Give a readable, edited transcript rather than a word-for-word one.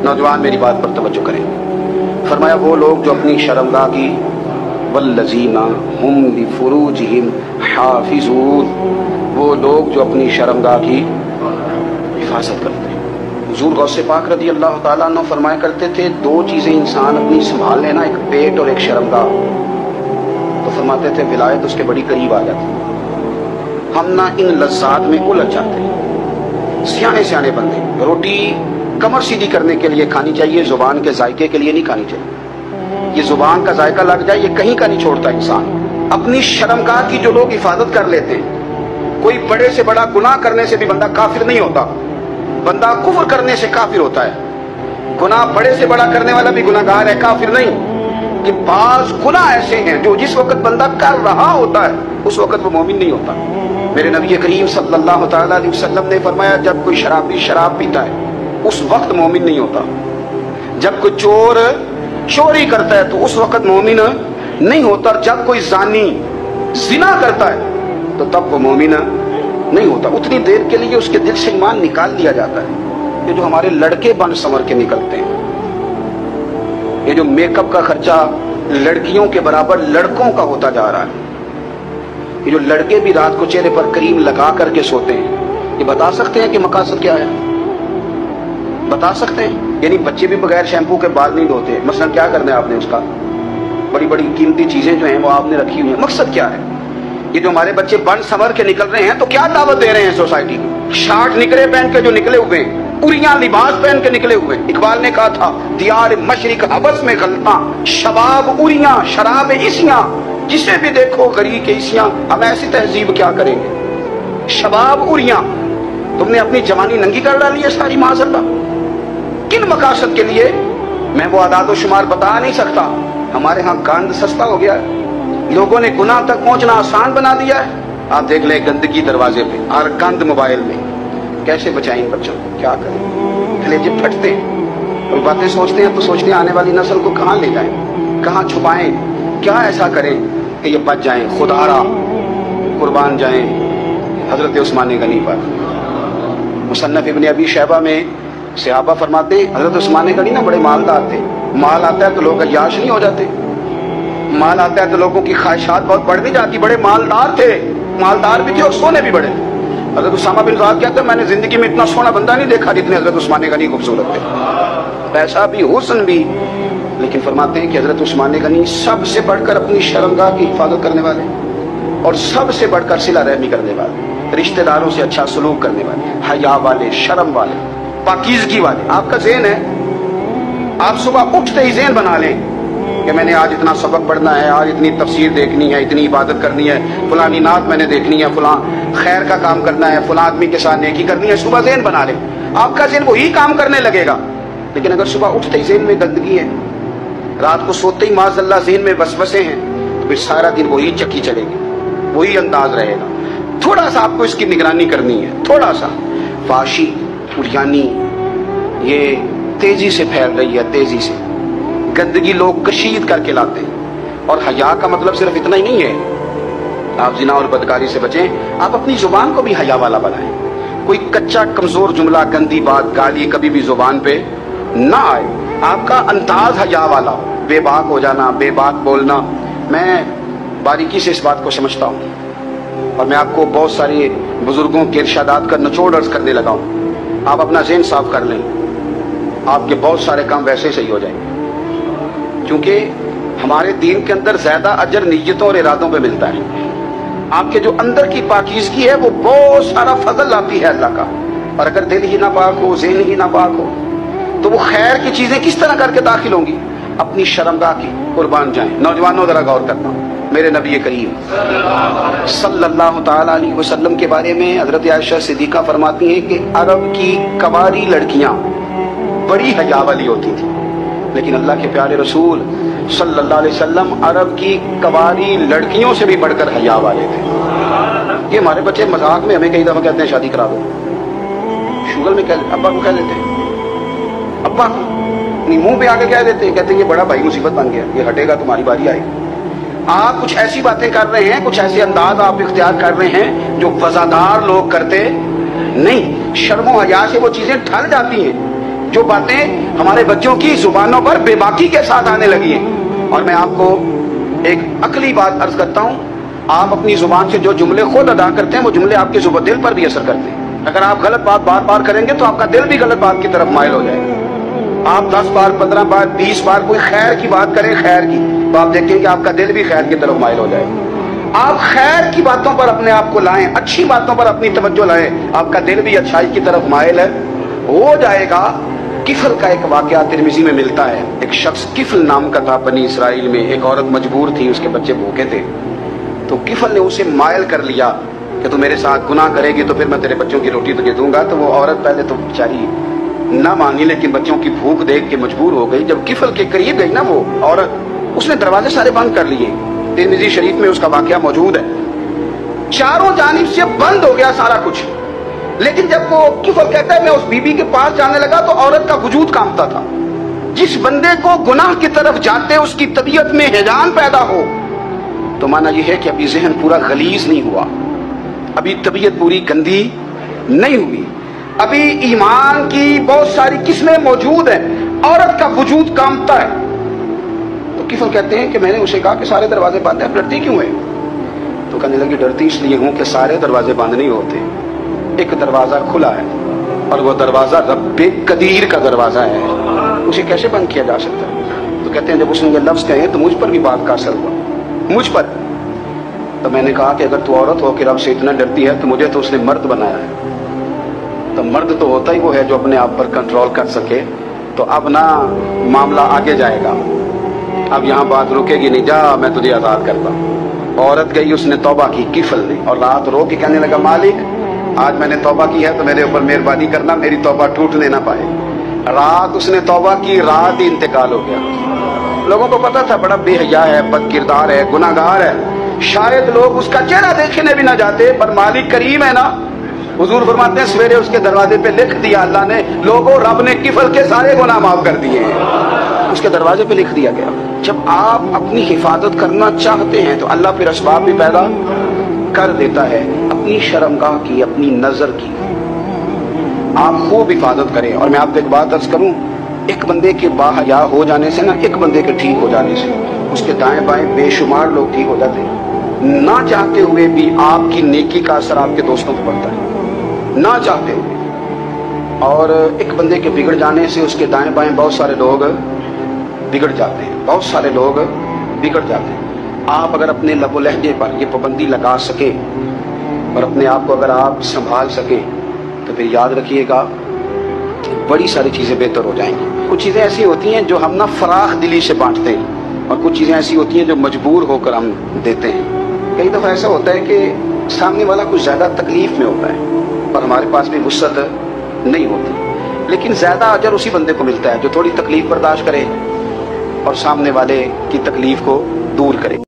नौजवान मेरी बात पर तवज्जो करें। फरमाया वो लोग जो अपनी शर्मगाह की वल्लज़ीना हुम लिफुरूजिहिम हाफिज़ून, वो लोग जो अपनी शर्मगाह की हिफाजत करते हैं। हुज़ूर गौसे पाक रज़ी अल्लाह ताला अन्हु फरमाया करते थे, दो चीज़ें इंसान अपनी संभाल लेना, एक पेट और एक शर्मगाह, तो फरमाते थे विलायत उसके बड़ी करीब आ जाती। हम ना इन लज्जात में उलझ जाते हैं। सियाने सियाने बंदे, रोटी कमर सीधी करने के लिए खानी चाहिए, जुबान के जायके के लिए नहीं खानी चाहिए। ये जुबान का जायका लग जाए ये कहीं का नहीं छोड़ता इंसान। अपनी शर्मगाह की जो लोग हिफाजत कर लेते हैं, कोई बड़े से बड़ा गुनाह करने से भी बंदा काफिर नहीं होता, बंदा कुफ्र करने से काफिर होता है। गुनाह बड़े से बड़ा करने वाला भी गुनाहगार है, काफिर नहीं। कि बाज गुनाह ऐसे हैं जो जिस वक्त बंदा कर रहा होता है उस वक्त वो मोमिन नहीं होता। मेरे नबी करीम सल्लल्लाहु तआला अलैहि वसल्लम ने फरमाया, जब कोई शराबी शराब पीता है उस वक्त मोमिन नहीं होता। जब कोई चोर चोरी करता है तो उस वक्त मोमिन नहीं होता। जब कोई जानी जिना करता है तो तब वो मोमिन नहीं होता। उतनी देर के लिए उसके दिल से ईमान निकाल दिया जाता है। ये जो हमारे लड़के बन संवर के निकलते हैं, ये जो मेकअप का खर्चा लड़कियों के बराबर लड़कों का होता जा रहा है, ये जो लड़के भी रात को चेहरे पर क्रीम लगा करके सोते हैं, ये बता सकते हैं कि मकासद क्या है? बता सकते हैं? यानी बच्चे भी बगैर शैम्पू के बाल नहीं धोते, मसलन क्या करना है आपने उसका? बड़ी बड़ी कीमती चीजें जो हैं वो आपने रखी हुई हैं, मकसद क्या है? ये जो हमारे बच्चे बन संवर के निकल रहे हैं तो क्या दावत दे रहे हैं सोसाइटी को? शार्ट निकले पहन के जो निकले हुए हैं, उरियां लिबास पहन के निकले हुए। इकबाल ने कहा था, दियार मशरिक हवस में गलता, शबाब उरियां शराब इसियां, जिसे भी देखो गरी के इसियां। हम ऐसी तहजीब क्या करेंगे? शबाब उरियां, तुमने अपनी जवानी नंगी कर डाली है सारी माज़अल्लाह। किन मकासद के लिए? मैं वो आदाद शुमार बता नहीं सकता। हमारे यहाँ गंद सस्ता हो गया है, लोगों ने गुनाह तक पहुंचना आसान बना दिया है। आप देख ले गंदगी दरवाजे पे और गंद मोबाइल में। कैसे बचाएं इन बच्चों को? क्या करें? कलेजे फटते हैं और बातें सोचते हैं तो सोचते हैं आने वाली नस्ल को कहाँ ले जाएं, कहाँ छुपाएं, क्या ऐसा करें कि ये बच जाएं, खुदारा कुर्बान जाएं हजरत उस्मान गनी पर। मुसन्नफ इब्न अबी शैबा में सहाबा फरमाते, हजरत उस्मान गनी ना बड़े मालदार थे। माल आता है तो लोग अय्याश नहीं हो जाते, माल आता है तो लोगों की ख्वाहिशात बहुत बढ़ नहीं जाती। बड़े मालदार थे, मालदार भी थे और सोने भी बड़े। हजरत उसामा बिन ज़ाद कहते हैं, मैंने जिंदगी में इतना सोना बंदा नहीं देखा जितने हजरत उस्मान गनी खूबसूरत थे, पैसा भी हुस्न भी। लेकिन फरमाते हैं कि हजरत उस्मान गनी सबसे बढ़कर अपनी शर्मगाह की हिफाजत करने वाले और सबसे बढ़कर सिला रहमी करने वाले, रिश्तेदारों से अच्छा सलूक करने वाले, हया वाले, शर्म वाले, पाकीज़गी वाले। आपका ज़हन है, आप सुबह उठते ही ज़हन बना लें कि मैंने आज इतना सबक पढ़ना है, आज इतनी तफसीर देखनी है, इतनी इबादत करनी है, फलानी नात मैंने देखनी है, फलां खैर का काम करना है, फलां आदमी के साथ नेकी करनी है। सुबह ज़हन बना ले, आपका ज़हन वही काम करने लगेगा। लेकिन अगर सुबह उठते ही ज़हन में गंदगी है, रात को सोते ही माज़अल्लाह ज़हन में वसवसे हैं, तो फिर सारा दिन वही चक्की चलेगी, वही अंदाज रहेगा। थोड़ा सा आपको इसकी निगरानी करनी है, थोड़ा सा। फाशी उरियानी ये तेजी से फैल रही है, तेजी से गंदगी लोग कशीद करके लाते हैं। और हया का मतलब सिर्फ इतना ही नहीं है, आप जिना और बदकारी से बचें, आप अपनी जुबान को भी हया वाला बनाएं। कोई कच्चा कमजोर जुमला, गंदी बात, गाली कभी भी जुबान पे ना आए। आपका अंदाज हया वाला हो, बेबाक हो जाना, बेबाक बोलना। मैं बारीकी से इस बात को समझता हूँ और मैं आपको बहुत सारे बुजुर्गों के इरशादात का निचोड़ अर्ज करने लगा हूँ। आप अपना ज़हन साफ कर लें, आपके बहुत सारे काम वैसे सही हो जाएंगे। क्योंकि हमारे दीन के अंदर ज्यादा अजर नीयतों और इरादों पे मिलता है। आपके जो अंदर की पाकीज़गी है वो बहुत सारा फजल आती है अल्लाह का। और अगर दिल ही ना पाक हो, ज़हन ही ना पाक हो, तो वो खैर की चीजें किस तरह करके दाखिल होंगी? अपनी शर्मगाह की कुर्बान जाएं। नौजवानों जरा गौर करना, मेरे नबी करीम सल्लल्लाहु ताला अलैहि वसल्लम के बारे में हजरत आयशा सिद्दीका फरमाती हैं कि अरब की कवारी लड़कियां बड़ी हया वाली होती थी, लेकिन अल्लाह के प्यारे रसूल सल्लल्लाहु अलैहि वसल्लम अरब की कवारी लड़कियों से भी बढ़कर हया वाले थे। ये हमारे बच्चे मजाक में हमें कई दफा कहते हैं शादी करा दो, शुगल में कह अब्बा को कह देते हैं, अब्बा को नहीं मुंह पे आके कह देते हैं, कहते हैं ये बड़ा भाई मुसीबत बन गया, ये हटेगा तुम्हारी बारी आएगी। आप कुछ ऐसी बातें कर रहे हैं, कुछ ऐसे अंदाज आप इख्तियार कर रहे हैं जो वजादार लोग करते नहीं। शर्मो हया से वो चीजें ढल जाती हैं। जो बातें हमारे बच्चों की जुबानों पर बेबाकी के साथ आने लगी हैं। और मैं आपको एक अकली बात अर्ज करता हूं, आप अपनी जुबान से जो जुमले खुद अदा करते हैं वो जुमले आपके जुबान दिल पर भी असर करते हैं। अगर आप गलत बात बार बार करेंगे तो आपका दिल भी गलत बात की तरफ माइल हो जाएगा। आप 10 बार 15 बार 20 बार कोई खैर की बात करें, खैर की, तो आप देखेंगे आपका दिल भी खैर की तरफ माइल हो जाएगा। आप खैर की बातों पर अपने आप को लाएं, अच्छी बातों पर अपनी तवज्जो लाएं, आपका दिल भी अच्छाई की तरफ माइल हो जाएगा। किफल का एक वाकया तिरमिजी में मिलता है। एक शख्स किफल नाम का था बनी इसराइल में। एक औरत मजबूर थी, उसके बच्चे भूखे थे, तो किफल ने उसे मायल कर लिया कि तू मेरे साथ गुनाह करेगी तो फिर मैं तेरे बच्चों की रोटी तुझे दूंगा। तो वो औरत पहले तो बेचारी ना मानी, लेकिन बच्चों की भूख देख के मजबूर हो गई। जब किफल के करीब गई ना वो औरत, उसने दरवाजे सारे बंद कर लिए। तिरमिजी शरीफ में उसका वाकया मौजूद है। चारों जानिब से बंद हो गया सारा कुछ। लेकिन जब वो किफल कहता है मैं उस बीबी के पास जाने लगा तो औरत का वजूद कांपता था। जिस बंदे को गुनाह की तरफ जाते उसकी तबीयत में हिजान पैदा हो, तो माना यह है कि अभी जहन पूरा गलीज नहीं हुआ, अभी तबीयत पूरी गंदी नहीं हुई, अभी ईमान की बहुत सारी किस्में मौजूद हैं, औरत का वजूद कांपता है। तो किफल कहते हैं कि मैंने उसे कहा कि सारे दरवाजे बंद हैं, डरती क्यों है? तो कहने लगी डरती इसलिए हूं कि सारे दरवाजे बंद नहीं होते, एक दरवाजा खुला है और वो दरवाजा रब्बे कदीर का दरवाजा है, उसे कैसे बंद किया जा सकता है? तो कहते हैं जब उसने ये लफ्ज कहे तो मुझ पर भी बात का असर हुआ, मुझ पर। तो मैंने कहा कि अगर तू औरत हो कि रब से इतना डरती है तो मुझे तो उसने मर्द बनाया है। तो मर्द तो होता ही वो है जो अपने आप पर कंट्रोल कर सके। तो अब ना मामला आगे जाएगा, अब यहाँ बात रुकेगी नहीं, जा मैं तुझे आजाद करता हूँ। औरत गई, उसने तौबा की किफल ने, और रात रो के कहने लगा मालिक आज मैंने तौबा की है तो मेरे ऊपर मेहरबानी करना, मेरी तौबा टूटने ना पाए। रात उसने तौबा की, रात ही इंतकाल हो गया। लोगों को पता था बड़ा बेहया है, बद किरदार है, गुनाहगार है, शायद लोग उसका चेहरा देखने भी ना जाते, पर मालिक करीम है ना। हुजूर फरमाते हैं सवेरे उसके दरवाजे पे लिख दिया अल्लाह ने, लोगों रब ने किफल के सारे गुनाह माफ कर दिए हैं, उसके दरवाजे पे लिख दिया गया। जब आप अपनी हिफाजत करना चाहते हैं तो अल्लाह फिर असबाब भी पैदा कर देता है। अपनी शर्मगाह की, अपनी नजर की आप खूब हिफाजत करें। और मैं आपको एक बात अर्ज करूं, एक बंदे के बाहया हो जाने से ना, एक बंदे के ठीक हो जाने से उसके दाएं बाएं बेशुमार लोग ठीक हो जाते हैं। ना चाहते हुए भी आपकी नेकी का असर आपके दोस्तों पर पड़ता है, ना चाहते हुए। और एक बंदे के बिगड़ जाने से उसके दाएं बाएं बहुत सारे लोग बिगड़ जाते हैं, बहुत सारे लोग बिगड़ जाते हैं। आप अगर अपने लबो लहजे पर ये पाबंदी लगा सके और अपने आप को अगर आप संभाल सके तो फिर याद रखिएगा बड़ी सारी चीज़ें बेहतर हो जाएंगी। कुछ चीज़ें ऐसी होती हैं जो हम ना फराख दिली से बांटते हैं, और कुछ चीज़ें ऐसी होती हैं जो मजबूर होकर हम देते हैं। कई दफ़ा ऐसा होता है कि सामने वाला कुछ ज़्यादा तकलीफ में होता है और हमारे पास भी वुसअत नहीं होती, लेकिन ज़्यादा अजर उसी बंदे को मिलता है जो थोड़ी तकलीफ बर्दाश्त करे और सामने वाले की तकलीफ को दूर करे।